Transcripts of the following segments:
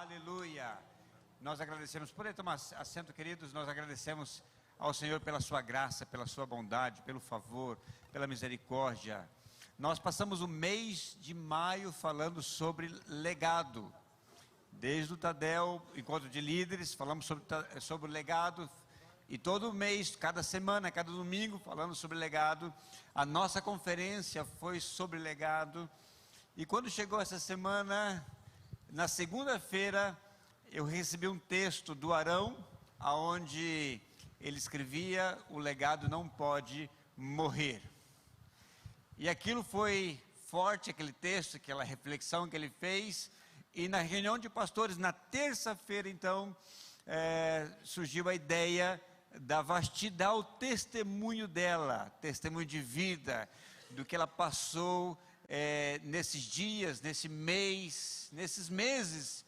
Aleluia. Nós agradecemos, por tomar assento, queridos, nós agradecemos ao Senhor pela sua graça, pela sua bondade, pelo favor, pela misericórdia. Nós passamos o mês de maio falando sobre legado. Desde o Tadel, encontro de líderes, falamos sobre o legado. E todo mês, cada semana, cada domingo, falando sobre legado. A nossa conferência foi sobre legado. E quando chegou essa semana, na segunda-feira, eu recebi um texto do Arão, onde ele escrevia: o legado não pode morrer. E aquilo foi forte, aquele texto, aquela reflexão que ele fez. E na reunião de pastores, na terça-feira, então, surgiu a ideia da Vasti dar o testemunho dela, testemunho de vida, do que ela passou nesses dias, nesse mês, nesses meses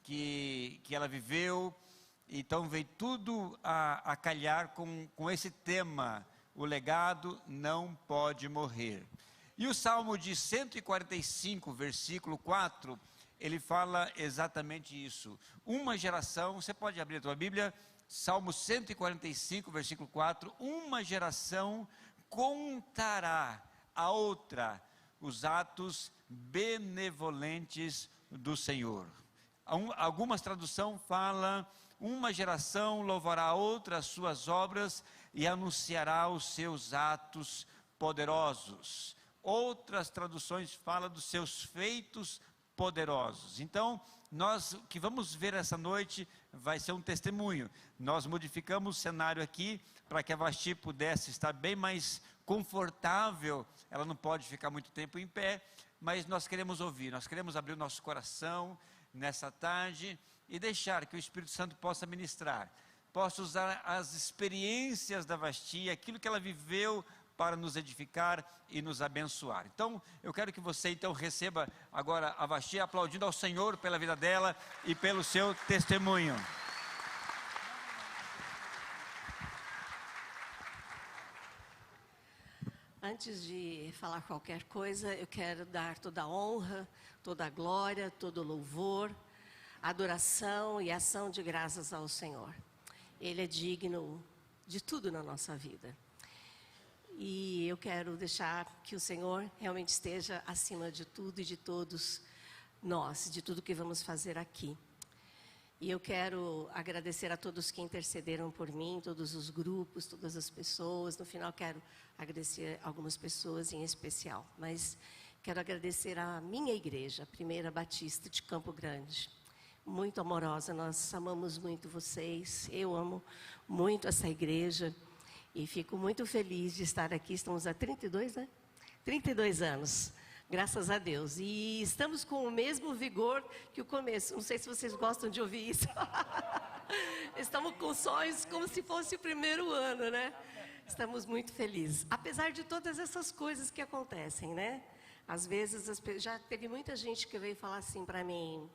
que ela viveu. Então veio tudo a calhar com esse tema: o legado não pode morrer. E o Salmo de 145, versículo 4, ele fala exatamente isso. Uma geração, você pode abrir a tua Bíblia, Salmo 145, versículo 4, uma geração contará a outra os atos benevolentes do Senhor. Algumas traduções falam: uma geração louvará a outra as suas obras e anunciará os seus atos poderosos. Outras traduções falam dos seus feitos poderosos. Então, nós o que vamos ver essa noite vai ser um testemunho. Nós modificamos o cenário aqui para que a Vasti pudesse estar bem mais confortável. Ela não pode ficar muito tempo em pé, mas nós queremos ouvir, nós queremos abrir o nosso coração nessa tarde e deixar que o Espírito Santo possa ministrar, possa usar as experiências da Vasti, aquilo que ela viveu, para nos edificar e nos abençoar. Então, eu quero que você então receba agora a Vasti, aplaudindo ao Senhor pela vida dela e pelo seu testemunho. Antes de falar qualquer coisa, eu quero dar toda a honra, toda a glória, todo o louvor, adoração e ação de graças ao Senhor. Ele é digno de tudo na nossa vida. E eu quero deixar que o Senhor realmente esteja acima de tudo e de todos nós, de tudo que vamos fazer aqui. E eu quero agradecer a todos que intercederam por mim, todos os grupos, todas as pessoas. No final, quero agradecer algumas pessoas em especial, mas quero agradecer a minha igreja, a Primeira Batista de Campo Grande. Muito amorosa, nós amamos muito vocês, eu amo muito essa igreja. E fico muito feliz de estar aqui. Estamos há 32 anos, graças a Deus. E estamos com o mesmo vigor que o começo. Não sei se vocês gostam de ouvir isso. Estamos com sonhos como se fosse o primeiro ano, né? Estamos muito felizes. Apesar de todas essas coisas que acontecem, né? Às vezes, já teve muita gente que veio falar assim para mim: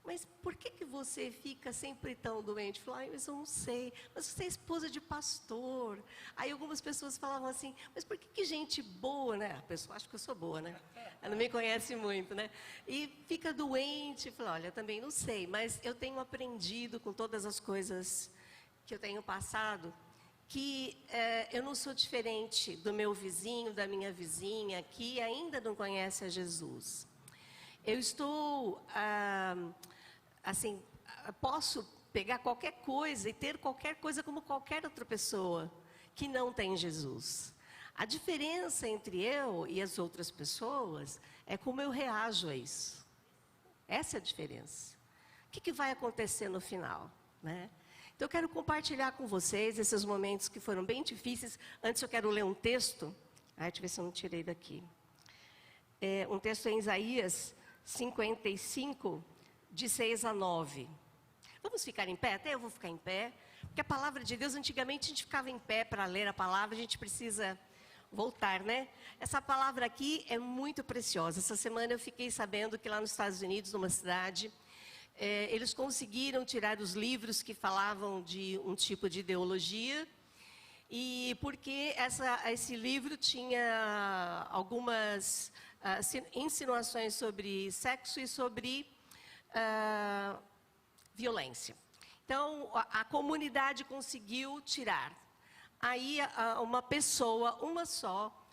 mas por que você fica sempre tão doente? Eu falei: mas eu não sei, mas você é esposa de pastor. Aí algumas pessoas falavam assim: mas por que gente boa, né? A pessoa acha que eu sou boa, né? Ela não me conhece muito, né? E fica doente. Eu falei: olha, eu também não sei, mas eu tenho aprendido com todas as coisas que eu tenho passado, que eu não sou diferente do meu vizinho, da minha vizinha, que ainda não conhece a Jesus. Eu estou... assim, posso pegar qualquer coisa e ter qualquer coisa como qualquer outra pessoa que não tem Jesus. A diferença entre eu e as outras pessoas é como eu reajo a isso. Essa é a diferença. O que vai acontecer no final, né? Então eu quero compartilhar com vocês esses momentos que foram bem difíceis. Antes eu quero ler um texto. Deixa eu ver se eu não tirei daqui. Um texto em Isaías 55, de 6 a 9. Vamos ficar em pé? Até eu vou ficar em pé, porque a palavra de Deus, antigamente a gente ficava em pé para ler a palavra, a gente precisa voltar, né? Essa palavra aqui é muito preciosa. Essa semana eu fiquei sabendo que lá nos Estados Unidos, numa cidade, eles conseguiram tirar os livros que falavam de um tipo de ideologia, e porque esse livro tinha algumas insinuações sobre sexo e sobre violência. Então, a comunidade conseguiu tirar. Aí, uma pessoa, uma só,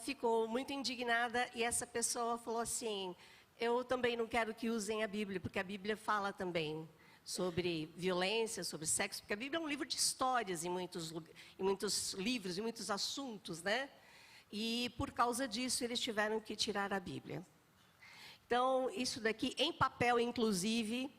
ficou muito indignada e essa pessoa falou assim: eu também não quero que usem a Bíblia, porque a Bíblia fala também sobre violência, sobre sexo, porque a Bíblia é um livro de histórias em muitos livros, em muitos assuntos, né? E por causa disso eles tiveram que tirar a Bíblia. Então, isso daqui, em papel inclusive,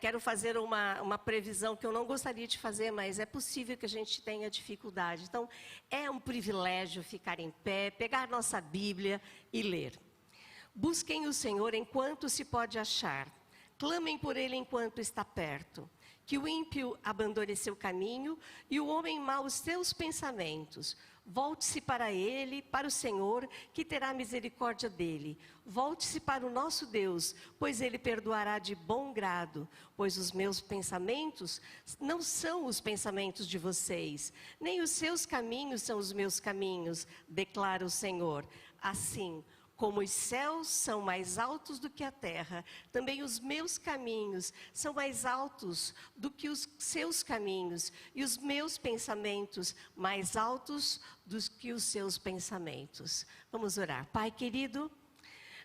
quero fazer uma previsão que eu não gostaria de fazer, mas é possível que a gente tenha dificuldade. Então, é um privilégio ficar em pé, pegar nossa Bíblia e ler. Busquem o Senhor enquanto se pode achar. Clamem por Ele enquanto está perto. Que o ímpio abandone seu caminho e o homem mau os seus pensamentos. Volte-se para Ele, para o Senhor, que terá misericórdia dele. Volte-se para o nosso Deus, pois Ele perdoará de bom grado. Pois os meus pensamentos não são os pensamentos de vocês, nem os seus caminhos são os meus caminhos, declara o Senhor. Assim, como os céus são mais altos do que a terra, também os meus caminhos são mais altos do que os seus caminhos, e os meus pensamentos mais altos do que os seus pensamentos. Vamos orar. Pai querido,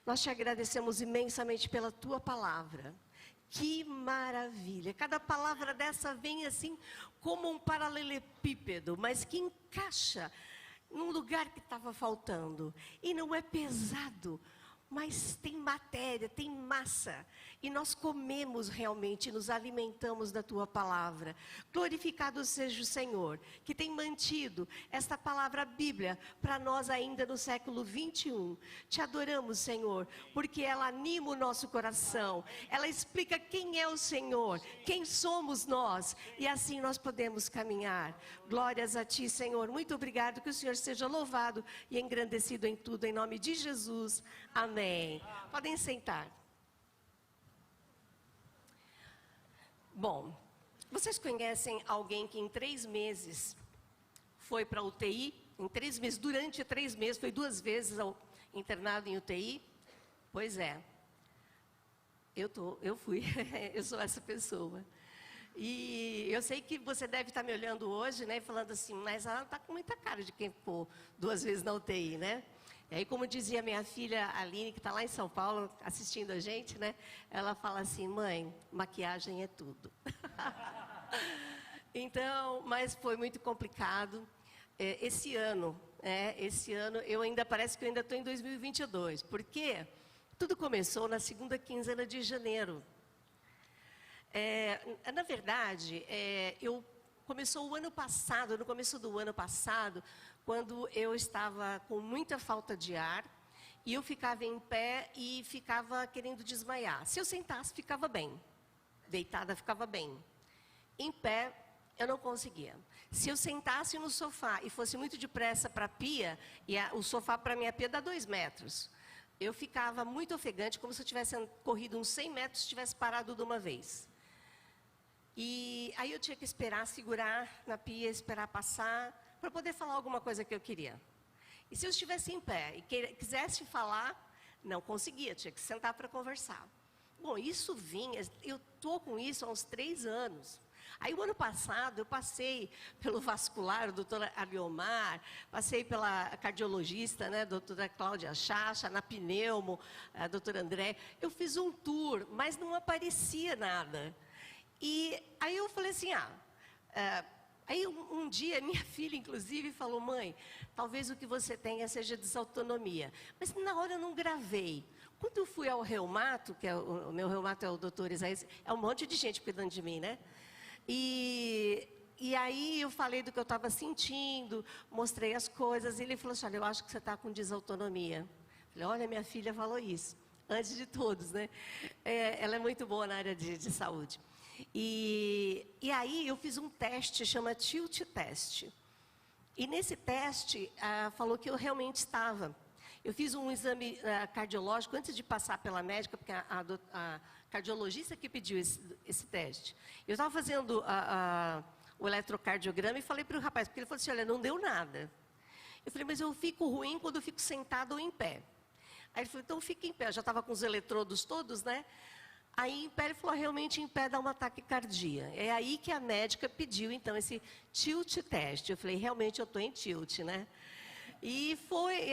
nós te agradecemos imensamente pela tua palavra. Que maravilha! Cada palavra dessa vem assim como um paralelepípedo, mas que encaixa num lugar que estava faltando. E não é pesado, mas tem matéria, tem massa. E nós comemos realmente, nos alimentamos da tua palavra. Glorificado seja o Senhor, que tem mantido esta palavra Bíblia para nós ainda no século 21. Te adoramos, Senhor, porque ela anima o nosso coração. Ela explica quem é o Senhor, quem somos nós. E assim nós podemos caminhar. Glórias a ti, Senhor. Muito obrigado, que o Senhor seja louvado e engrandecido em tudo. Em nome de Jesus. Amém. Podem sentar. Bom, vocês conhecem alguém que em 3 meses foi para a UTI? Em 3 meses, durante 3 meses, foi 2 vezes internado em UTI? Pois é. Eu fui, eu sou essa pessoa. E eu sei que você deve estar me olhando hoje, né, falando assim, mas ela está com muita cara de quem ficou 2 vezes na UTI, né? E aí, como dizia minha filha Aline, que está lá em São Paulo, assistindo a gente, né? Ela fala assim: mãe, maquiagem é tudo. Então, mas foi muito complicado. Esse ano, eu ainda, parece que eu ainda estou em 2022. Porque tudo começou na segunda quinzena de janeiro. Na verdade, começou o ano passado, no começo do ano passado, quando eu estava com muita falta de ar, e eu ficava em pé e ficava querendo desmaiar. Se eu sentasse, ficava bem. Deitada, ficava bem. Em pé, eu não conseguia. Se eu sentasse no sofá e fosse muito depressa para a pia, e o sofá para a minha pia dá 2 metros, eu ficava muito ofegante, como se eu tivesse corrido uns 100 metros e tivesse parado de uma vez. E aí eu tinha que esperar, segurar na pia, esperar passar, para poder falar alguma coisa que eu queria. E se eu estivesse em pé e quisesse falar, não conseguia, tinha que sentar para conversar. Bom, isso vinha, eu estou com isso há uns 3 anos. Aí o ano passado eu passei pelo vascular, o doutor Ariomar, passei pela cardiologista, né, a doutora Cláudia Chacha, na pneumo, a doutora André. Eu fiz um tour, mas não aparecia nada. E aí eu falei assim, aí um dia minha filha, inclusive, falou: mãe, talvez o que você tenha seja desautonomia. Mas na hora eu não gravei. Quando eu fui ao reumato, que o meu reumato é o doutor Isaías, é um monte de gente cuidando de mim, né? E aí eu falei do que eu estava sentindo, mostrei as coisas, e ele falou assim: olha, eu acho que você está com desautonomia. Eu falei: olha, minha filha falou isso, antes de todos, né? Ela é muito boa na área de saúde. E aí eu fiz um teste, chama Tilt Test. E nesse teste, falou que eu realmente estava. Eu fiz um exame cardiológico antes de passar pela médica, porque a cardiologista que pediu esse teste. Eu estava fazendo o eletrocardiograma e falei para o rapaz, porque ele falou assim: olha, não deu nada. Eu falei: mas eu fico ruim quando eu fico sentado ou em pé. Aí ele falou: então fica em pé. Eu já estava com os eletrodos todos, né? Aí em pé, ele falou, realmente em pé dá uma taquicardia. É aí que a médica pediu, então, esse tilt teste. Eu falei, realmente eu estou em tilt, né? E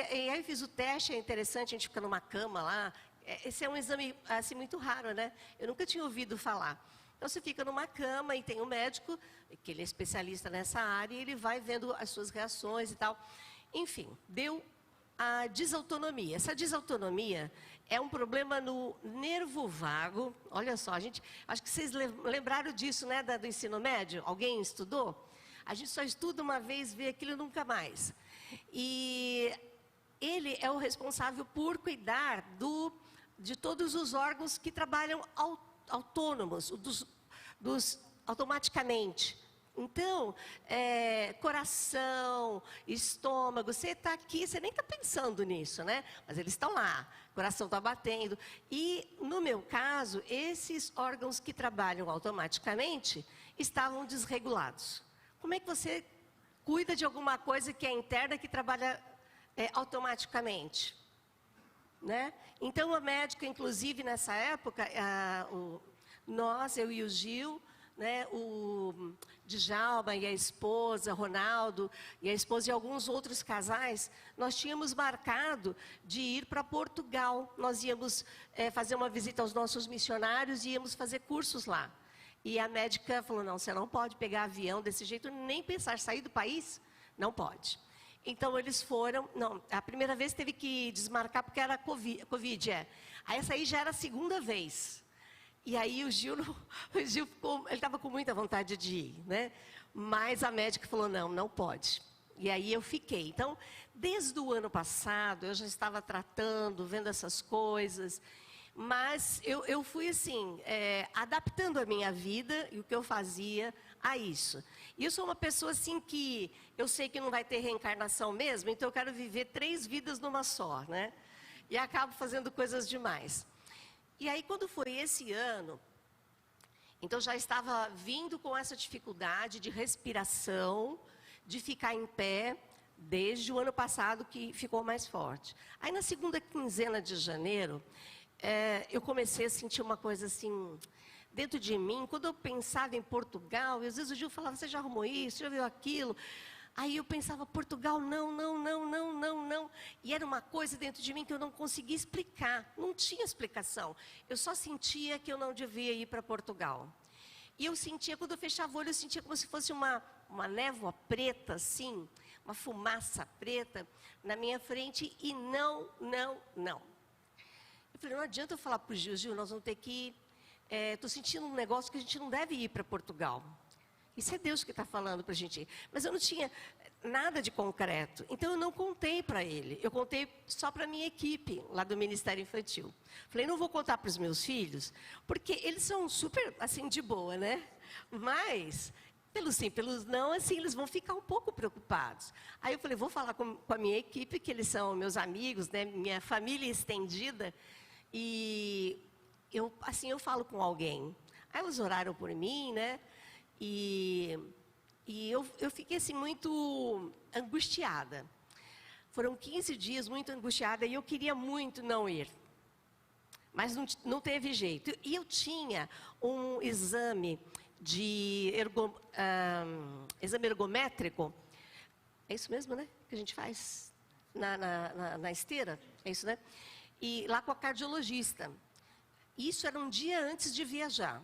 aí eu fiz o teste, é interessante, a gente fica numa cama lá. Esse é um exame, assim, muito raro, né? Eu nunca tinha ouvido falar. Então, você fica numa cama e tem um médico, que ele é especialista nessa área, e ele vai vendo as suas reações e tal. Enfim, deu a desautonomia. Essa desautonomia é um problema no nervo vago. Olha só, acho que vocês lembraram disso, né, do ensino médio? Alguém estudou? A gente só estuda uma vez, vê aquilo nunca mais. E ele é o responsável por cuidar de todos os órgãos que trabalham autônomos, automaticamente. Então, coração, estômago, você está aqui, você nem está pensando nisso, né? Mas eles estão lá, o coração está batendo. E, no meu caso, esses órgãos que trabalham automaticamente estavam desregulados. Como é que você cuida de alguma coisa que é interna, que trabalha automaticamente? Né? Então, a médica, inclusive, nessa época, eu e o Gil, né, o Djalma e a esposa, Ronaldo, e a esposa e alguns outros casais, nós tínhamos marcado de ir para Portugal. Nós íamos fazer uma visita aos nossos missionários e íamos fazer cursos lá. E a médica falou, não, você não pode pegar avião desse jeito, nem pensar, sair do país, não pode. Então, eles foram, não, a primeira vez teve que desmarcar porque era Covid, Aí essa aí já era a segunda vez. E aí o Gil ficou, ele estava com muita vontade de ir, né? Mas a médica falou, não pode. E aí eu fiquei. Então, desde o ano passado, eu já estava tratando, vendo essas coisas. Mas eu fui assim, adaptando a minha vida e o que eu fazia a isso. E eu sou uma pessoa assim que eu sei que não vai ter reencarnação mesmo, então eu quero viver 3 vidas numa só, né? E acabo fazendo coisas demais. E aí, quando foi esse ano, então já estava vindo com essa dificuldade de respiração, de ficar em pé, desde o ano passado que ficou mais forte. Aí, na segunda quinzena de janeiro, eu comecei a sentir uma coisa assim, dentro de mim. Quando eu pensava em Portugal, e às vezes o Gil falava, você já arrumou isso, já viu aquilo? Aí eu pensava, Portugal, não. E era uma coisa dentro de mim que eu não conseguia explicar. Não tinha explicação. Eu só sentia que eu não devia ir para Portugal. E eu sentia, quando eu fechava o olho, eu sentia como se fosse uma névoa preta, assim, uma fumaça preta na minha frente. E não. Eu falei, não adianta eu falar para o Gil, nós vamos ter que... Estou sentindo um negócio que a gente não deve ir para Portugal. Isso é Deus que está falando para a gente ir. Mas eu não tinha nada de concreto. Então, eu não contei para ele. Eu contei só para a minha equipe, lá do Ministério Infantil. Falei, não vou contar para os meus filhos, porque eles são super, assim, de boa, né? Mas, pelo sim, pelos não, assim, eles vão ficar um pouco preocupados. Aí eu falei, vou falar com a minha equipe, que eles são meus amigos, né? Minha família estendida. E eu falo com alguém. Aí eles oraram por mim, né? E eu fiquei assim muito angustiada. Foram 15 dias muito angustiada e eu queria muito não ir. Mas não teve jeito. E eu tinha um exame exame ergométrico. É isso mesmo, né? Que a gente faz na esteira. É isso, né? E lá com a cardiologista. Isso era um dia antes de viajar.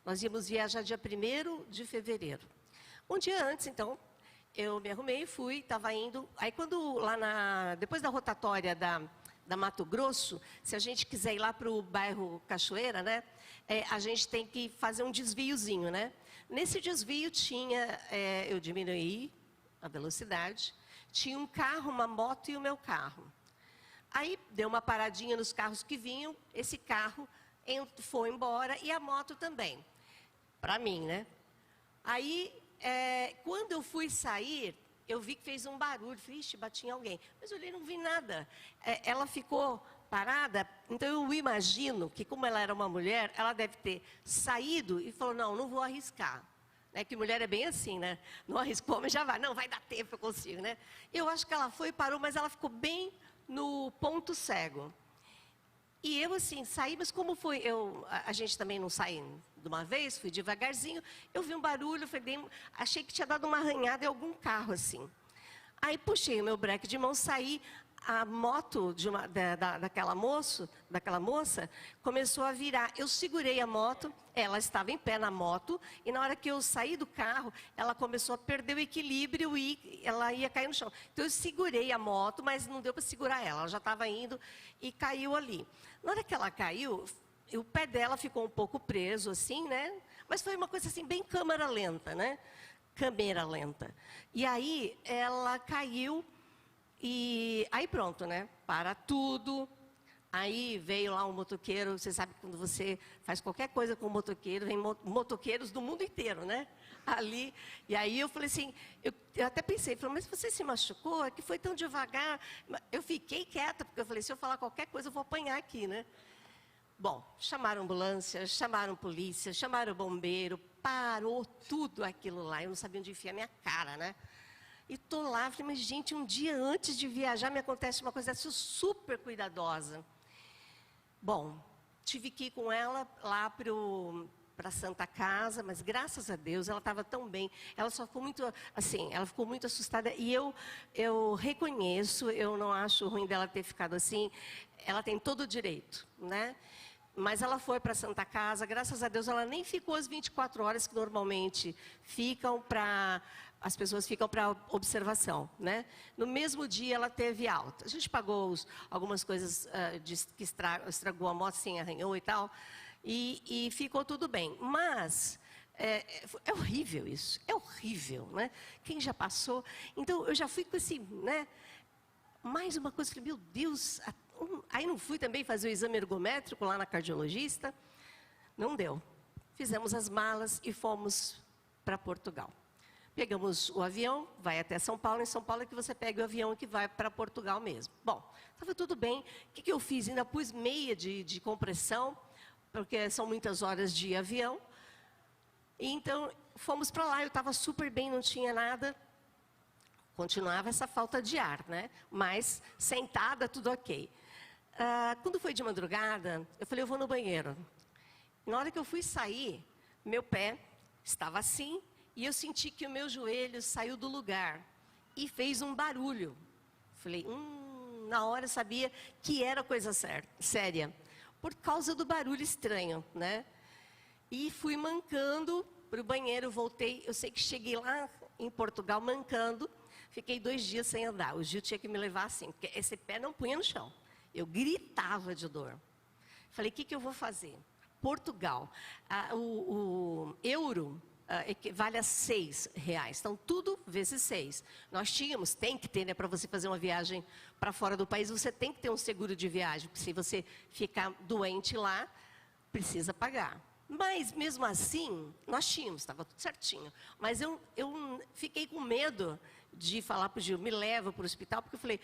Nós íamos viajar dia 1º de fevereiro. Um dia antes, então, eu me arrumei e fui, estava indo. Aí, depois da rotatória da Mato Grosso, se a gente quiser ir lá para o bairro Cachoeira, né? A gente tem que fazer um desviozinho, né? Nesse desvio eu diminuí a velocidade, tinha um carro, uma moto e o meu carro. Aí, deu uma paradinha nos carros que vinham, esse carro foi embora e a moto também. Para mim, né? Aí, quando eu fui sair, eu vi que fez um barulho. Falei, ixi, bati em alguém. Mas eu olhei, não vi nada. Ela ficou parada. Então, eu imagino que, como ela era uma mulher, ela deve ter saído e falou, não vou arriscar. Que mulher é bem assim, né? Não arriscou, mas já vai. Não, vai dar tempo, eu consigo, né? Eu acho que ela foi e parou, mas ela ficou bem no ponto cego. E eu, assim, saí, mas como foi? A gente também não sai de uma vez, fui devagarzinho. Eu vi um barulho, achei que tinha dado uma arranhada em algum carro, assim. Aí puxei o meu breque de mão, saí. A moto daquela moça começou a virar. Eu segurei a moto, ela estava em pé na moto, e na hora que eu saí do carro, ela começou a perder o equilíbrio e ela ia cair no chão. Então eu segurei a moto, mas não deu para segurar ela já estava indo e caiu ali. Na hora que ela caiu, o pé dela ficou um pouco preso, assim, né? Mas foi uma coisa assim, bem câmera lenta, né? Câmera lenta. E aí ela caiu. E aí pronto, né? Para tudo. Aí veio lá um motoqueiro. Você sabe que quando você faz qualquer coisa com um motoqueiro, vem motoqueiros do mundo inteiro, né? Ali. E aí eu falei assim, eu até pensei, mas você se machucou? É que foi tão devagar. Eu fiquei quieta, porque eu falei, se eu falar qualquer coisa, eu vou apanhar aqui, né? Bom, chamaram ambulância, chamaram polícia, chamaram bombeiro, parou tudo aquilo lá. Eu não sabia onde enfiar minha cara, né? E estou lá, falei, mas gente, um dia antes de viajar me acontece uma coisa dessa, eu sou super cuidadosa. Bom, tive que ir com ela lá para a Santa Casa, mas graças a Deus ela estava tão bem. Ela só ficou muito, assim, ela ficou muito assustada. E eu reconheço, eu não acho ruim dela ter ficado assim. Ela tem todo o direito, né? Mas ela foi para a Santa Casa, graças a Deus ela nem ficou as 24 horas que normalmente ficam as pessoas ficam para observação, né? No mesmo dia ela teve alta. A gente pagou algumas coisas que estragou a moto, assim, arranhou e tal, e ficou tudo bem. Mas é horrível isso, é horrível, né? Quem já passou? Então eu já fui com esse, né? Mais uma coisa, falei, meu Deus. Aí não fui também fazer o exame ergométrico lá na cardiologista. Não deu. Fizemos as malas e fomos para Portugal. Pegamos o avião, vai até São Paulo. Em São Paulo é que você pega o avião que vai para Portugal mesmo. Bom, estava tudo bem. O que eu fiz? Ainda pus meia de compressão, porque são muitas horas de avião. E então, fomos para lá. Eu estava super bem, não tinha nada. Continuava essa falta de ar, né? Mas sentada, tudo ok. Quando foi de madrugada, eu falei, eu vou no banheiro. Na hora que eu fui sair, meu pé estava assim, e eu senti que o meu joelho saiu do lugar e fez um barulho. Falei, na hora eu sabia que era coisa séria, por causa do barulho estranho, né? E fui mancando para o banheiro, voltei. Eu sei que cheguei lá em Portugal mancando, fiquei 2 dias sem andar. O Gil tinha que me levar assim, porque esse pé não punha no chão. Eu gritava de dor. Falei, o que eu vou fazer? Portugal. O euro vale a R$6. Então, tudo vezes 6. Nós tem que ter, né, para você fazer uma viagem para fora do país, você tem que ter um seguro de viagem. Porque se você ficar doente lá, precisa pagar. Mas, mesmo assim, nós tínhamos, estava tudo certinho. Mas eu fiquei com medo de falar para o Gil, me leva para o hospital, porque eu falei,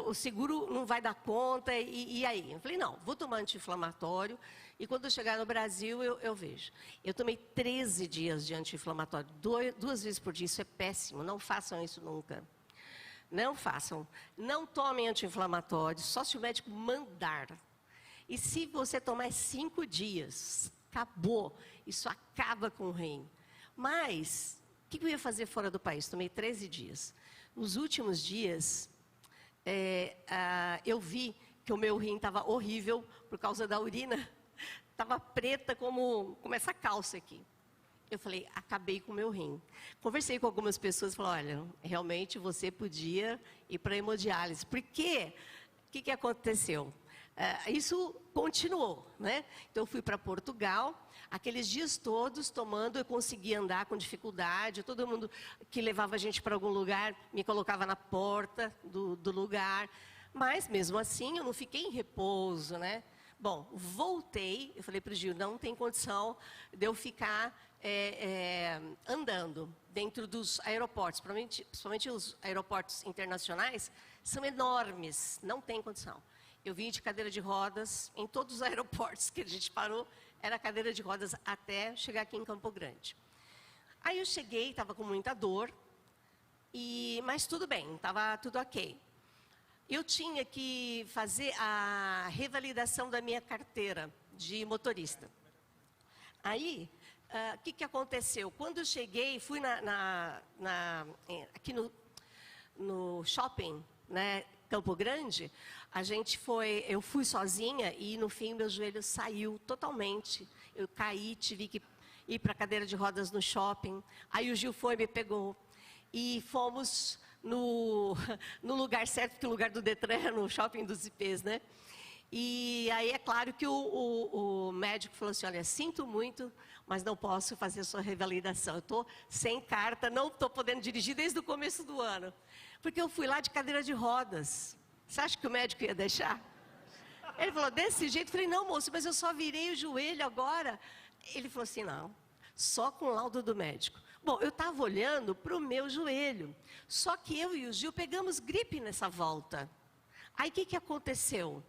o seguro não vai dar conta, e aí? Eu falei, não, vou tomar anti-inflamatório, e quando eu chegar no Brasil, eu vejo. Eu tomei 13 dias de anti-inflamatório, 2 vezes por dia, isso é péssimo, não façam isso nunca. Não façam. Não tomem anti-inflamatório, só se o médico mandar. E se você tomar 5 dias, acabou, isso acaba com o rim. Mas o que eu ia fazer fora do país? Tomei 13 dias. Nos últimos dias, eu vi que o meu rim estava horrível por causa da urina. Estava preta como essa calça aqui. Eu falei, acabei com o meu rim. Conversei com algumas pessoas e falei, olha, realmente você podia ir para a hemodiálise. Por quê? O que aconteceu? Isso continuou, né? Então, eu fui para Portugal, aqueles dias todos tomando, eu conseguia andar com dificuldade, todo mundo que levava a gente para algum lugar, me colocava na porta do lugar, mas, mesmo assim, eu não fiquei em repouso, né? Bom, voltei, eu falei para o Gil, não tem condição de eu ficar andando dentro dos aeroportos, principalmente os aeroportos internacionais, são enormes, não tem condição. Eu vim de cadeira de rodas, em todos os aeroportos que a gente parou, era cadeira de rodas até chegar aqui em Campo Grande. Aí eu cheguei, estava com muita dor, mas tudo bem, estava tudo ok. eu tinha que fazer a revalidação da minha carteira de motorista. Aí, o que aconteceu? Quando eu cheguei, fui aqui no shopping, né, Campo Grande, eu fui sozinha e no fim meu joelho saiu totalmente. Eu caí, tive que ir para a cadeira de rodas no shopping. Aí o Gil foi, me pegou e fomos no lugar certo, que é o lugar do Detran, no shopping dos IPs, né? E aí é claro que o médico falou assim, olha, sinto muito, mas não posso fazer a sua revalidação. Eu estou sem carta, não estou podendo dirigir desde o começo do ano. Porque eu fui lá de cadeira de rodas. Você acha que o médico ia deixar? Ele falou, desse jeito? Eu falei, não, moço, mas eu só virei o joelho agora. Ele falou assim, não, só com o laudo do médico. Bom, eu estava olhando para o meu joelho. Só que eu e o Gil pegamos gripe nessa volta. Aí o que aconteceu?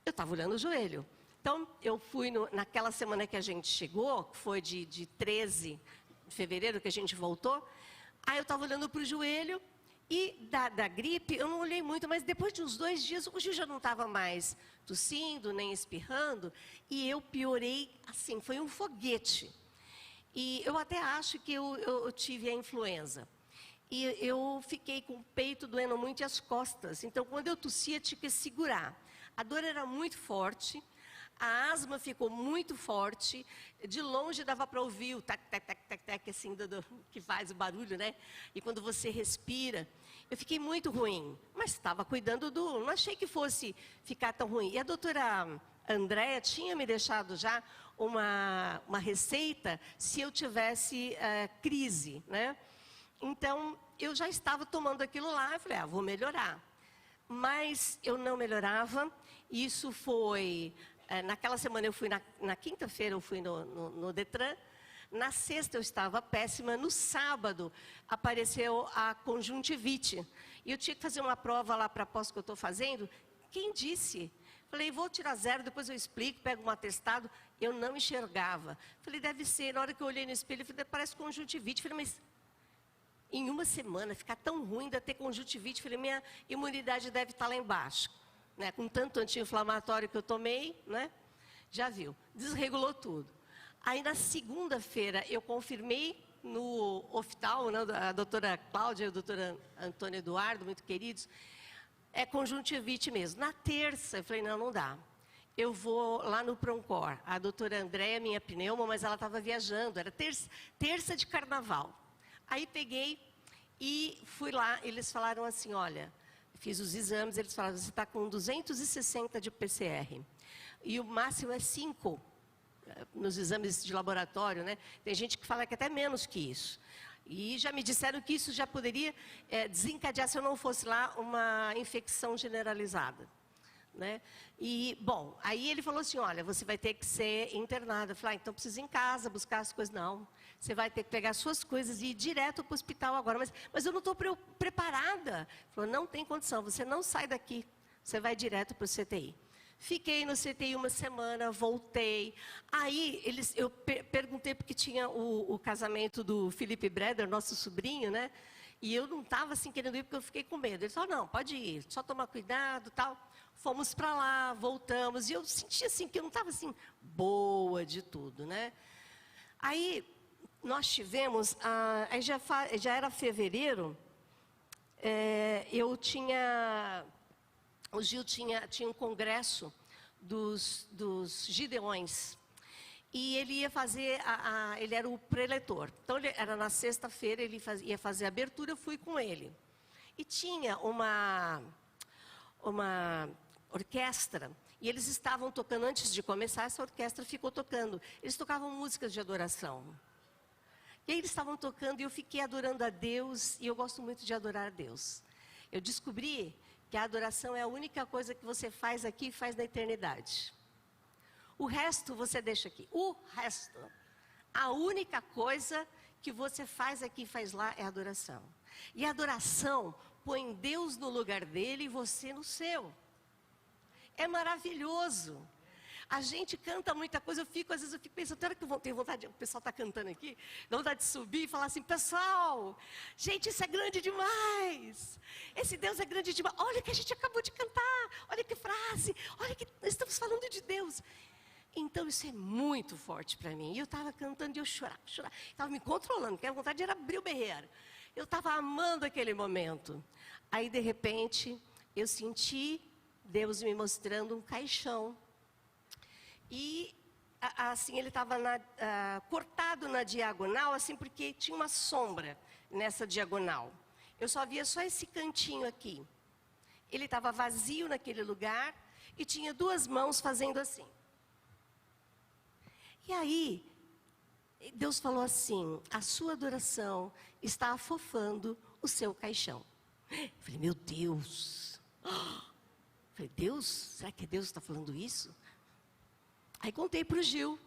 Eu estava olhando o joelho. Então, eu fui naquela semana que a gente chegou, que foi de 13 de fevereiro que a gente voltou. Aí eu estava olhando para o joelho e da gripe eu não olhei muito, mas depois de uns 2 dias o Gil já não estava mais tossindo, nem espirrando. E eu piorei assim, foi um foguete. E eu até acho que eu tive a influenza. E eu fiquei com o peito doendo muito e as costas. Então, quando eu tossia, tinha que segurar. A dor era muito forte, a asma ficou muito forte. De longe dava para ouvir o tac, tac, tac, tac, tac, assim, que faz o barulho, né? E quando você respira, eu fiquei muito ruim. Mas estava cuidando não achei que fosse ficar tão ruim. E a doutora Andréa tinha me deixado já uma receita se eu tivesse crise, né? Então, eu já estava tomando aquilo lá, eu falei, vou melhorar. Mas eu não melhorava, isso foi, naquela semana eu fui, na quinta-feira eu fui no Detran, na sexta eu estava péssima, no sábado apareceu a conjuntivite. E eu tinha que fazer uma prova lá para a pós que eu estou fazendo, quem disse? Falei, vou tirar 0, depois eu explico, pego um atestado. Eu não enxergava. Falei, deve ser. Na hora que eu olhei no espelho, eu falei, parece conjuntivite. Falei, mas em uma semana ficar tão ruim de ter conjuntivite. Falei, minha imunidade deve estar lá embaixo. Né? Com tanto anti-inflamatório que eu tomei, né? Já viu. Desregulou tudo. Aí na segunda-feira eu confirmei no oftalmo, né, a doutora Cláudia e o doutor Antônio Eduardo, muito queridos. É conjuntivite mesmo. Na terça, eu falei, não dá. Eu vou lá no Proncor. A doutora Andréa, minha pneuma, mas ela estava viajando. Era terça de carnaval. Aí peguei e fui lá. Eles falaram assim, olha, fiz os exames. Eles falaram, você está com 260 de PCR. E o máximo é 5 nos exames de laboratório, né? Tem gente que fala que até menos que isso. E já me disseram que isso já poderia desencadear, se eu não fosse lá, uma infecção generalizada. Né? E, bom, aí ele falou assim, olha, você vai ter que ser internada. Eu falei, então precisa ir em casa, buscar as coisas. Não, você vai ter que pegar as suas coisas e ir direto para o hospital agora. Mas eu não estou preparada. Ele falou, não tem condição, você não sai daqui, você vai direto para o CTI. Fiquei no CTI uma semana, voltei. Aí eu perguntei, porque tinha o casamento do Felipe Breder, nosso sobrinho, né? E eu não estava assim querendo ir, porque eu fiquei com medo. Ele falou, não, pode ir, só tomar cuidado, tal. Fomos para lá, voltamos. E eu senti assim, que eu não estava assim, boa de tudo, né? Aí nós tivemos, aí já era fevereiro, o Gil tinha um congresso dos Gideões. E ele ia fazer, ele era o preletor. Então, era na sexta-feira, ele ia fazer a abertura, eu fui com ele. E tinha uma orquestra, e eles estavam tocando, antes de começar, essa orquestra ficou tocando. Eles tocavam músicas de adoração. E aí eles estavam tocando, e eu fiquei adorando a Deus, e eu gosto muito de adorar a Deus. Eu descobri que a adoração é a única coisa que você faz aqui e faz na eternidade. O resto você deixa aqui. O resto, a única coisa que você faz aqui e faz lá é a adoração. E a adoração põe Deus no lugar dele e você no seu. É maravilhoso. A gente canta muita coisa, às vezes eu fico pensando, será que eu tenho vontade, o pessoal está cantando aqui, dá vontade de subir e falar assim, pessoal, gente, isso é grande demais. Esse Deus é grande demais. Olha o que a gente acabou de cantar, olha que frase, olha que nós estamos falando de Deus. Então isso é muito forte para mim. E eu estava cantando e eu chorava. Estava me controlando, porque a vontade era abrir o berreiro. Eu estava amando aquele momento. Aí, de repente, eu senti Deus me mostrando um caixão. E, assim, ele estava cortado na diagonal, assim, porque tinha uma sombra nessa diagonal. Eu só via só esse cantinho aqui. Ele estava vazio naquele lugar e tinha duas mãos fazendo assim. E aí, Deus falou assim, a sua adoração está afofando o seu caixão. Eu falei, meu Deus. Falei, Deus, será que Deus está falando isso? Aí contei para o Gil.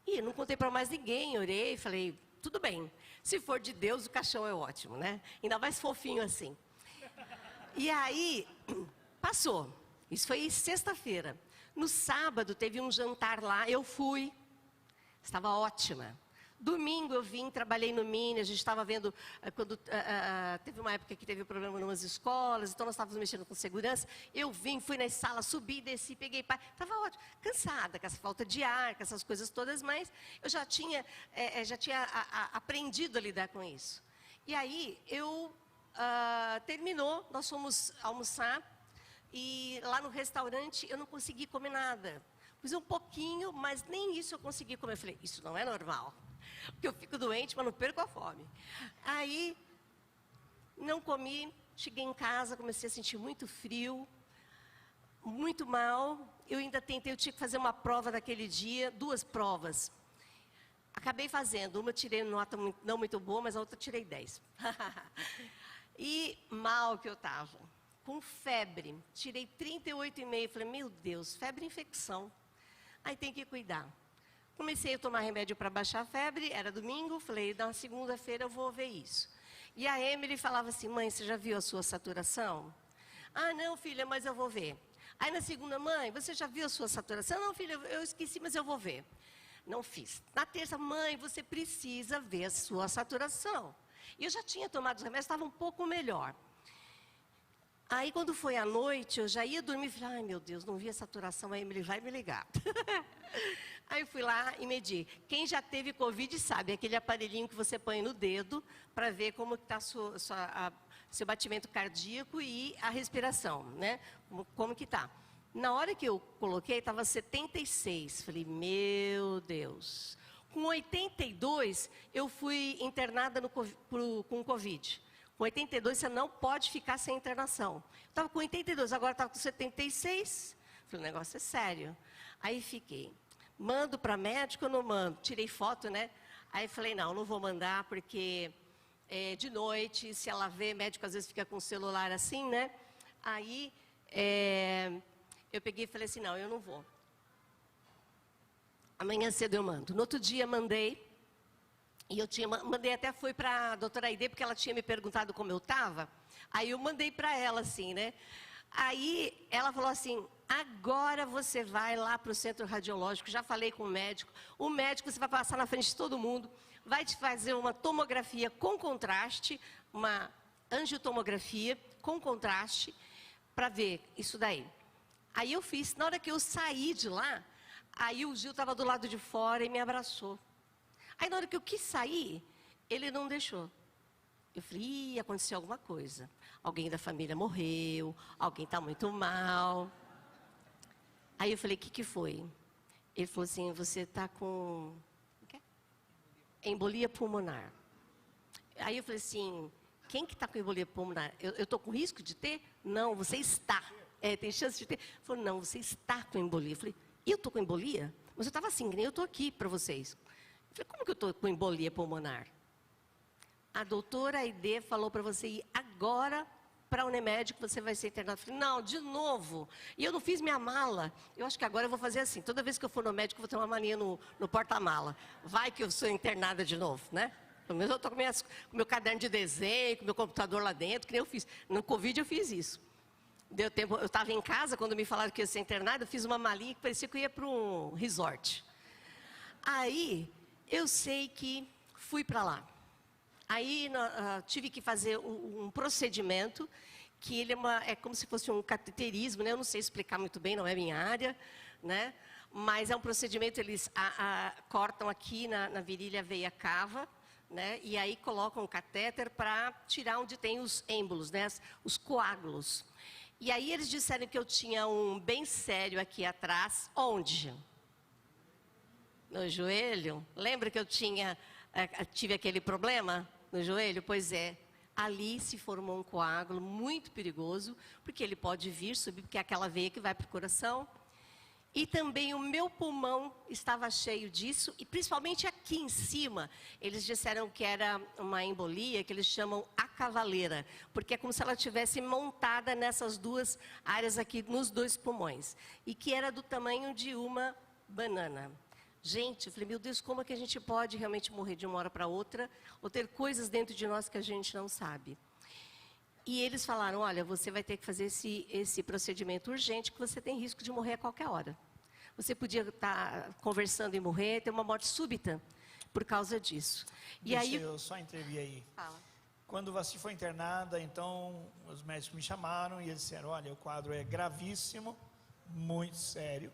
E não contei para mais ninguém, orei, falei, tudo bem. Se for de Deus, o caixão é ótimo, né? Ainda mais fofinho assim. E aí, passou. Isso foi sexta-feira. No sábado, teve um jantar lá, eu fui. Estava ótima. Domingo eu vim, trabalhei no Mini, a gente estava vendo, teve uma época que teve problema em umas escolas, então nós estávamos mexendo com segurança. Eu vim, fui nas salas, subi, desci, peguei pai. Estava ótimo, cansada com essa falta de ar, com essas coisas todas, mas eu já tinha aprendido a lidar com isso. E aí, terminou, nós fomos almoçar, e lá no restaurante eu não consegui comer nada. Fiz um pouquinho, mas nem isso eu consegui comer. Eu falei, isso não é normal. Porque eu fico doente, mas não perco a fome. Aí, não comi, cheguei em casa, comecei a sentir muito frio, muito mal. Eu ainda tentei, eu tinha que fazer uma prova naquele dia, 2 provas. Acabei fazendo, uma tirei nota não muito boa, mas a outra tirei 10. E mal que eu estava, com febre, tirei 38,5, falei, meu Deus, febre e infecção. Aí tem que cuidar. Comecei a tomar remédio para baixar a febre, era domingo, falei, na segunda-feira eu vou ver isso. E a Emily falava assim, mãe, você já viu a sua saturação? Ah, não, filha, mas eu vou ver. Aí na segunda, mãe, você já viu a sua saturação? Não, filha, eu esqueci, mas eu vou ver. Não fiz. Na terça, mãe, você precisa ver a sua saturação. E eu já tinha tomado os remédios, estava um pouco melhor. Aí, quando foi à noite, eu já ia dormir e falei, ai, meu Deus, não vi a saturação, a Emily vai me ligar. Aí, fui lá e medi. Quem já teve Covid sabe, aquele aparelhinho que você põe no dedo para ver como está seu batimento cardíaco e a respiração, né? Como que está. Na hora que eu coloquei, estava 76. Falei, meu Deus. Com 82, eu fui internada com Covid. Com 82, você não pode ficar sem internação. Estava com 82, agora estava com 76. Falei, o negócio é sério. Aí fiquei. Mando para médico ou não mando? Tirei foto, né? Aí falei, não vou mandar, porque de noite, se ela vê, médico às vezes fica com o celular assim, né? Aí eu peguei e falei assim, não, eu não vou. Amanhã cedo eu mando. No outro dia mandei. E eu mandei até, fui para a doutora Aide, porque ela tinha me perguntado como eu estava. Aí eu mandei para ela, assim, né? Aí ela falou assim, agora você vai lá para o centro radiológico, já falei com o médico você vai passar na frente de todo mundo, vai te fazer uma tomografia com contraste, uma angiotomografia com contraste, para ver isso daí. Aí eu fiz, na hora que eu saí de lá, aí o Gil estava do lado de fora e me abraçou. Aí, na hora que eu quis sair, ele não deixou. Eu falei, aconteceu alguma coisa. Alguém da família morreu, alguém está muito mal. Aí eu falei, o que foi? Ele falou assim, você está com embolia pulmonar. Aí eu falei assim, quem que está com embolia pulmonar? Eu estou com risco de ter? Não, você está. Tem chance de ter? Ele falou, não, você está com embolia. Eu falei, eu estou com embolia? Mas eu estava assim, nem eu estou aqui para vocês. Eu falei, como que eu estou com embolia pulmonar? A doutora Aide falou para você ir agora para a Unimed que você vai ser internado. Eu falei, não, de novo. E eu não fiz minha mala. Eu acho que agora eu vou fazer assim. Toda vez que eu for no médico, eu vou ter uma malinha no porta-mala. Vai que eu sou internada de novo, né? Pelo menos eu estou com meu caderno de desenho, com meu computador lá dentro, que nem eu fiz. No Covid eu fiz isso. Deu tempo, eu estava em casa, quando me falaram que ia ser internada, eu fiz uma malinha que parecia que eu ia para um resort. Aí, eu sei que fui para lá. Aí, tive que fazer um procedimento, que ele é como se fosse um cateterismo, né? Eu não sei explicar muito bem, não é minha área, né? Mas é um procedimento, eles cortam aqui na virilha a veia cava, né? E aí colocam um catéter para tirar onde tem os êmbolos, né? Os coágulos. E aí eles disseram que eu tinha um bem sério aqui atrás. Onde? No joelho. Lembra que eu tive aquele problema no joelho? Pois é. Ali se formou um coágulo muito perigoso, porque ele pode vir, subir, porque é aquela veia que vai para o coração. E também o meu pulmão estava cheio disso, e principalmente aqui em cima, eles disseram que era uma embolia, que eles chamam a cavaleira, porque é como se ela tivesse montada nessas duas áreas aqui, nos dois pulmões, e que era do tamanho de uma banana. Gente, eu falei, meu Deus, como é que a gente pode realmente morrer de uma hora para outra, ou ter coisas dentro de nós que a gente não sabe? E eles falaram, olha, você vai ter que fazer esse procedimento urgente, que você tem risco de morrer a qualquer hora. Você podia estar conversando e morrer, ter uma morte súbita por causa disso. Deixa eu só intervir aí. Fala. Quando você foi internada, então, os médicos me chamaram e eles disseram, olha, o quadro é gravíssimo, muito sério.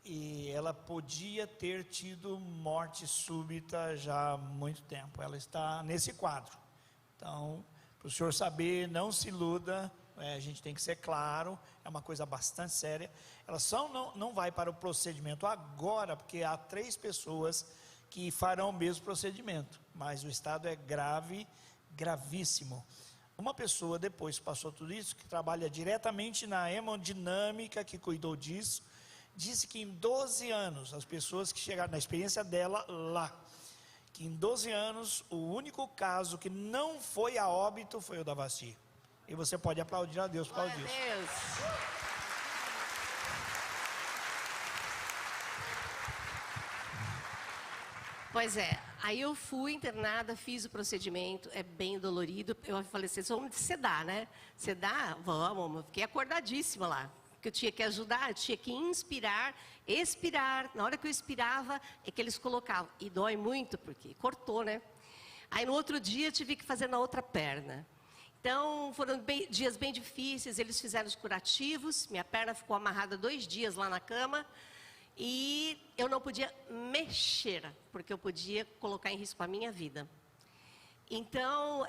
E ela podia ter tido morte súbita já há muito tempo. Ela está nesse quadro. Então, para o senhor saber, não se iluda, a gente tem que ser claro, é uma coisa bastante séria. Ela só não vai para o procedimento agora, porque há 3 pessoas que farão o mesmo procedimento, mas o estado é grave, gravíssimo. Uma pessoa, depois que passou tudo isso, que trabalha diretamente na hemodinâmica, que cuidou disso, disse que em 12 anos, as pessoas que chegaram na experiência dela lá, que em 12 anos, o único caso que não foi a óbito foi o da Vasti. E você pode aplaudir a Deus por causa disso. Deus. Pois é, aí eu fui internada, fiz o procedimento, é bem dolorido. Eu falei assim, vamos sedar, né? Sedar? Vamos, eu fiquei acordadíssima lá. Que eu tinha que ajudar, eu tinha que inspirar, expirar. Na hora que eu expirava, é que eles colocavam. E dói muito, porque cortou, né? Aí no outro dia, eu tive que fazer na outra perna. Então, foram dias bem difíceis, eles fizeram os curativos, minha perna ficou amarrada 2 dias lá na cama, e eu não podia mexer, porque eu podia colocar em risco a minha vida. Então,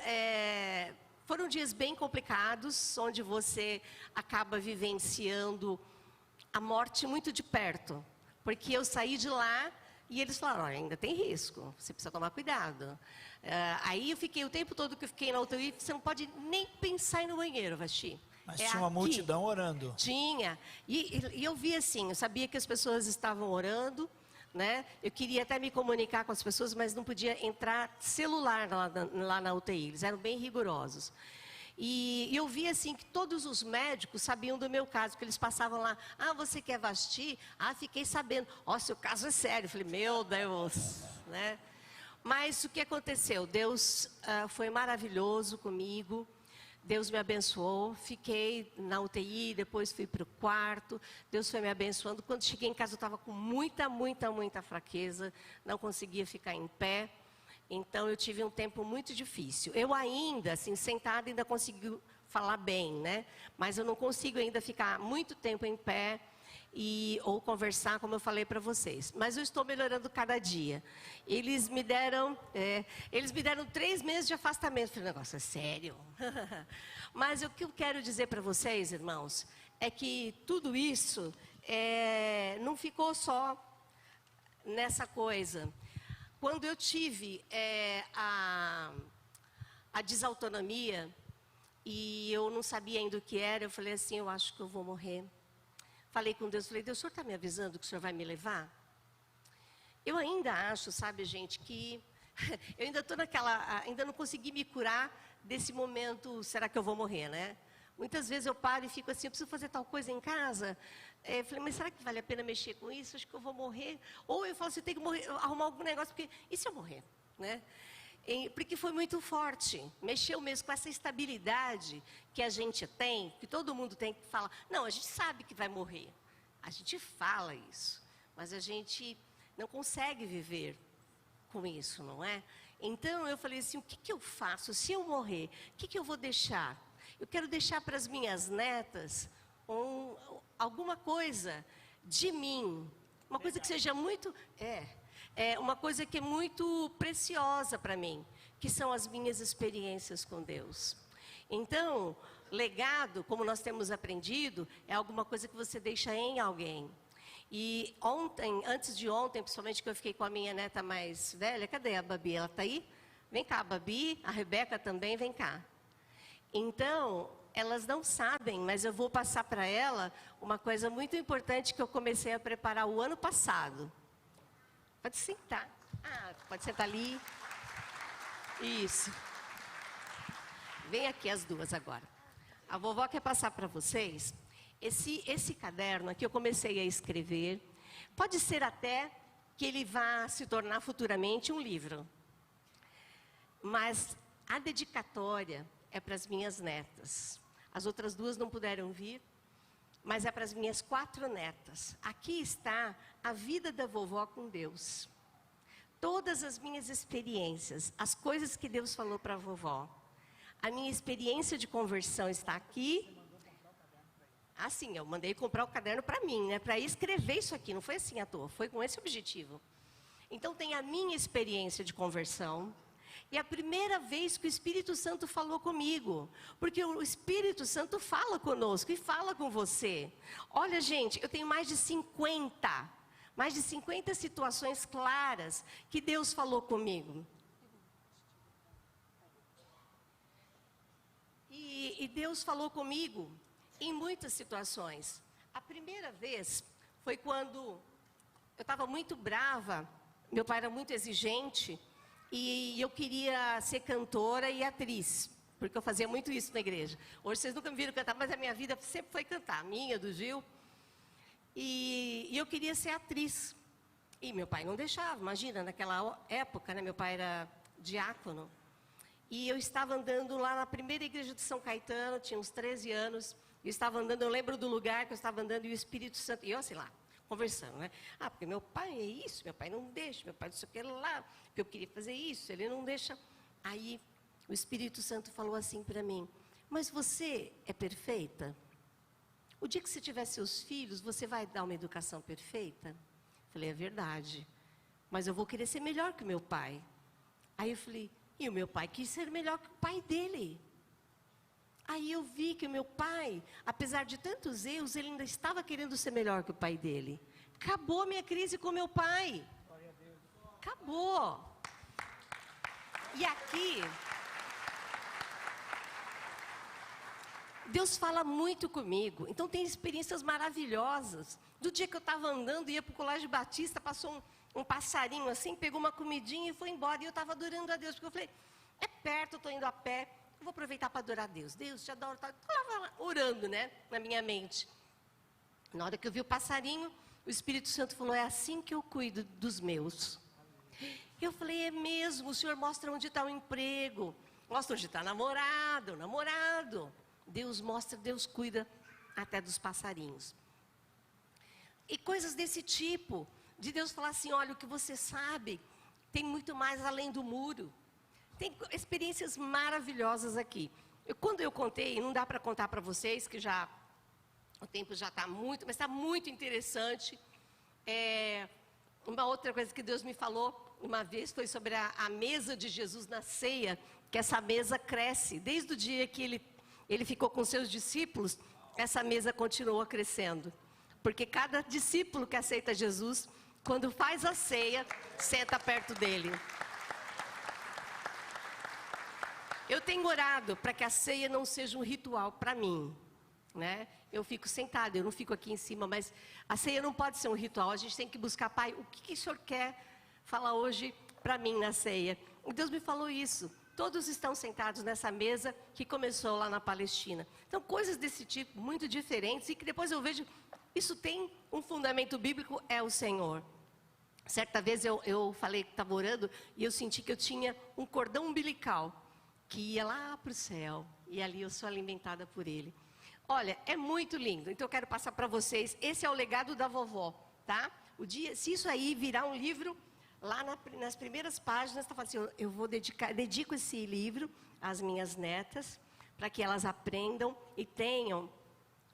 foram dias bem complicados, onde você acaba vivenciando a morte muito de perto. Porque eu saí de lá e eles falaram, olha, ainda tem risco, você precisa tomar cuidado. Aí eu fiquei, o tempo todo que eu fiquei na UTI, você não pode nem pensar em ir no banheiro, Vasti. Mas tinha uma multidão orando. Tinha. E eu vi assim, eu sabia que as pessoas estavam orando, né? Eu queria até me comunicar com as pessoas, mas não podia entrar celular lá na UTI, eles eram bem rigorosos. E eu vi assim que todos os médicos sabiam do meu caso, que eles passavam lá, você quer Vasti? Fiquei sabendo, seu caso é sério. Eu falei, meu Deus, né? Mas o que aconteceu? Deus foi maravilhoso comigo. Deus me abençoou, fiquei na UTI, depois fui para o quarto, Deus foi me abençoando. Quando cheguei em casa eu estava com muita fraqueza, não conseguia ficar em pé, então eu tive um tempo muito difícil. Eu ainda, assim, sentada, ainda consegui falar bem, né? Mas eu não consigo ainda ficar muito tempo em pé ou conversar, como eu falei para vocês. Mas eu estou melhorando cada dia. Eles me deram 3 meses de afastamento. Falei, o negócio é sério. Mas o que eu quero dizer para vocês, irmãos, é que tudo isso não ficou só nessa coisa. Quando eu tive a desautonomia, e eu não sabia ainda o que era, eu falei assim, eu acho que eu vou morrer. Falei com Deus, falei, Deus, o senhor está me avisando que o senhor vai me levar? Eu ainda acho, sabe, gente, que eu ainda estou ainda não consegui me curar desse momento, será que eu vou morrer, né? Muitas vezes eu paro e fico assim, eu preciso fazer tal coisa em casa. Eu falei, mas será que vale a pena mexer com isso? Acho que eu vou morrer. Ou eu falo assim, eu tenho que arrumar algum negócio, porque e se eu morrer, né? porque foi muito forte, mexeu mesmo com essa estabilidade que a gente tem, que todo mundo tem, que fala, não, a gente sabe que vai morrer, a gente fala isso, mas a gente não consegue viver com isso, não é? Então eu falei assim, o que eu faço? Se eu morrer, o que eu vou deixar? Eu quero deixar para as minhas netas alguma coisa de mim, uma coisa que seja muito... uma coisa que é muito preciosa para mim, que são as minhas experiências com Deus. Então, legado, como nós temos aprendido, é alguma coisa que você deixa em alguém. E ontem, antes de ontem, principalmente que eu fiquei com a minha neta mais velha, cadê a Babi? Ela está aí? Vem cá, a Babi, a Rebeca também, vem cá. Então, elas não sabem, mas eu vou passar para ela uma coisa muito importante que eu comecei a preparar o ano passado. Pode sentar. Pode sentar ali. Isso. Vem aqui as duas agora. A vovó quer passar para vocês esse caderno aqui. Eu comecei a escrever. Pode ser até que ele vá se tornar futuramente um livro. Mas a dedicatória é para as minhas netas. As outras duas não puderam vir, mas é para as minhas 4 netas. Aqui está a vida da vovó com Deus. Todas as minhas experiências, as coisas que Deus falou para a vovó. A minha experiência de conversão está aqui. Sim, eu mandei comprar o caderno para mim, né? Para escrever isso aqui, não foi assim à toa, foi com esse objetivo. Então tem a minha experiência de conversão. E a primeira vez que o Espírito Santo falou comigo, porque o Espírito Santo fala conosco e fala com você. Olha, gente, eu tenho mais de 50 situações claras que Deus falou comigo. E Deus falou comigo em muitas situações. A primeira vez foi quando eu estava muito brava, meu pai era muito exigente, e eu queria ser cantora e atriz, porque eu fazia muito isso na igreja. Hoje vocês nunca me viram cantar, mas a minha vida sempre foi cantar, a minha, do Gil. E eu queria ser atriz. E meu pai não deixava, imagina, naquela época, né, meu pai era diácono. E eu estava andando lá na primeira igreja de São Caetano, tinha uns 13 anos. Eu estava andando, eu lembro do lugar que eu estava andando e o Espírito Santo, e eu sei lá, conversando, né? Porque meu pai é isso, meu pai não deixa, meu pai não sei o que lá, porque eu queria fazer isso, ele não deixa. Aí o Espírito Santo falou assim para mim, mas você é perfeita? O dia que você tiver seus filhos, você vai dar uma educação perfeita? Falei, é verdade, mas eu vou querer ser melhor que o meu pai. Aí eu falei, e o meu pai quis ser melhor que o pai dele. Aí eu vi que o meu pai, apesar de tantos erros, ele ainda estava querendo ser melhor que o pai dele. Acabou a minha crise com meu pai. Acabou. E aqui, Deus fala muito comigo. Então tem experiências maravilhosas. Do dia que eu estava andando, ia para o Colégio Batista, passou um passarinho assim, pegou uma comidinha e foi embora. E eu estava adorando a Deus, porque eu falei, é perto, eu estou indo a pé. Eu vou aproveitar para adorar a Deus. Deus, te adoro. Estava orando, né, na minha mente. Na hora que eu vi o passarinho, o Espírito Santo falou, é assim que eu cuido dos meus. Eu falei, é mesmo, o Senhor mostra onde está o emprego, mostra onde está namorado. Deus mostra, Deus cuida até dos passarinhos. E coisas desse tipo, de Deus falar assim, olha, o que você sabe, tem muito mais além do muro. Tem experiências maravilhosas aqui. Quando eu contei, não dá para contar para vocês, que já o tempo já está muito, mas está muito interessante. Uma outra coisa que Deus me falou uma vez foi sobre a mesa de Jesus na ceia, que essa mesa cresce. Desde o dia que ele ficou com seus discípulos, essa mesa continuou crescendo. Porque cada discípulo que aceita Jesus, quando faz a ceia, senta perto dele. Eu tenho orado para que a ceia não seja um ritual para mim, né? Eu fico sentada, eu não fico aqui em cima, mas a ceia não pode ser um ritual. A gente tem que buscar, Pai, o que o Senhor quer falar hoje para mim na ceia? E Deus me falou isso. Todos estão sentados nessa mesa que começou lá na Palestina. Então, coisas desse tipo, muito diferentes, e que depois eu vejo, isso tem um fundamento bíblico, é o Senhor. Certa vez eu falei que estava orando e eu senti que eu tinha um cordão umbilical que ia lá para o céu. E ali eu sou alimentada por ele. Olha, é muito lindo. Então eu quero passar para vocês. Esse é o legado da vovó, tá? Se isso aí virar um livro, lá nas primeiras páginas, está falando assim, eu dedico esse livro às minhas netas, para que elas aprendam e tenham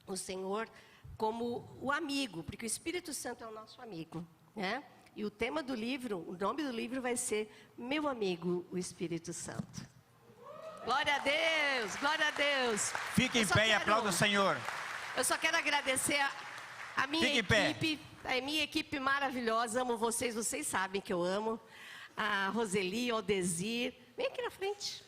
o Senhor como o amigo, porque o Espírito Santo é o nosso amigo, né? E o tema do livro, o nome do livro vai ser Meu Amigo, o Espírito Santo. Glória a Deus, glória a Deus. Fique em pé e aplauda o Senhor. Eu só quero agradecer a minha equipe, a minha equipe maravilhosa. Amo vocês, vocês sabem que eu amo. A Roseli, o Desir, vem aqui na frente.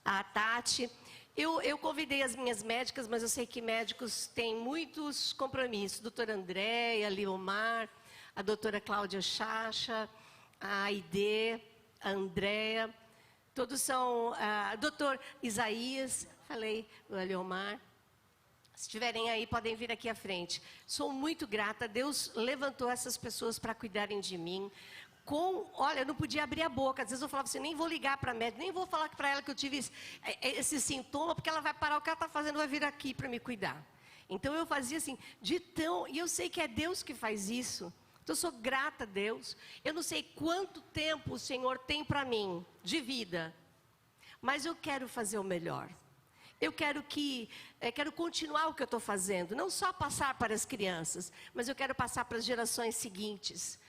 A Tati. Eu convidei as minhas médicas, mas eu sei que médicos têm muitos compromissos. Doutora Andréia, Leomar, a doutora Cláudia Chacha, a Aide, a Andréia, todos são, doutor Isaías, falei, o Leomar. Se estiverem aí, podem vir aqui à frente. Sou muito grata, Deus levantou essas pessoas para cuidarem de mim. Olha, eu não podia abrir a boca, às vezes eu falava assim, nem vou ligar para a médica, nem vou falar para ela que eu tive esse sintoma, porque ela vai parar o que ela está fazendo, vai vir aqui para me cuidar. Então eu fazia assim, e eu sei que é Deus que faz isso. Então, eu sou grata a Deus. Eu não sei quanto tempo o Senhor tem para mim de vida, mas eu quero fazer o melhor. Eu quero continuar o que eu estou fazendo, não só passar para as crianças, mas eu quero passar para as gerações seguintes.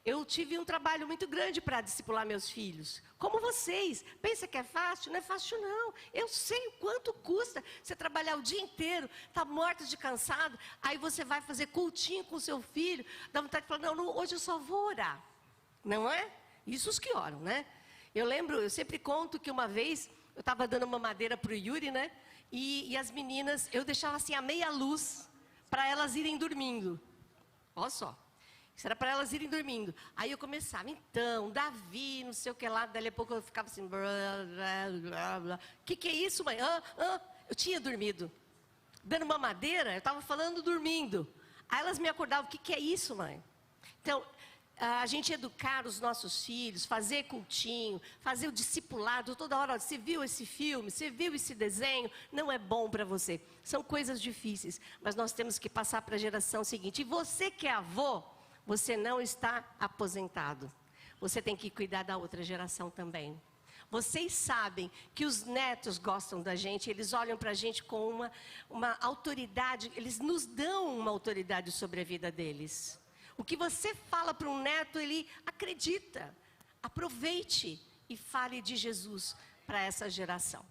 Eu tive um trabalho muito grande para discipular meus filhos. Como vocês. Pensa que é fácil? Não é fácil, não. Eu sei o quanto custa você trabalhar o dia inteiro, tá morto de cansado, aí você vai fazer cultinho com o seu filho, dá vontade de falar, não, hoje eu só vou orar. Não é? Isso os que oram, né? Eu sempre conto que uma vez, eu estava dando uma madeira para o Yuri, né? E as meninas, eu deixava assim a meia luz, para elas irem dormindo. Olha só. Isso era para elas irem dormindo. Aí eu começava, então, Davi, não sei o que lá. Daí a pouco eu ficava assim, blá, blá, blá. Que é isso, mãe? Eu tinha dormido. Dando uma madeira, eu estava falando dormindo. Aí elas me acordavam, o que é isso, mãe? Então, a gente educar os nossos filhos, fazer cultinho, fazer o discipulado, toda hora, você viu esse filme, você viu esse desenho, não é bom para você. São coisas difíceis, mas nós temos que passar para a geração seguinte. E você que é avô, você não está aposentado. Você tem que cuidar da outra geração também. Vocês sabem que os netos gostam da gente, eles olham para a gente com uma autoridade, eles nos dão uma autoridade sobre a vida deles. O que você fala para um neto, ele acredita. Aproveite e fale de Jesus para essa geração.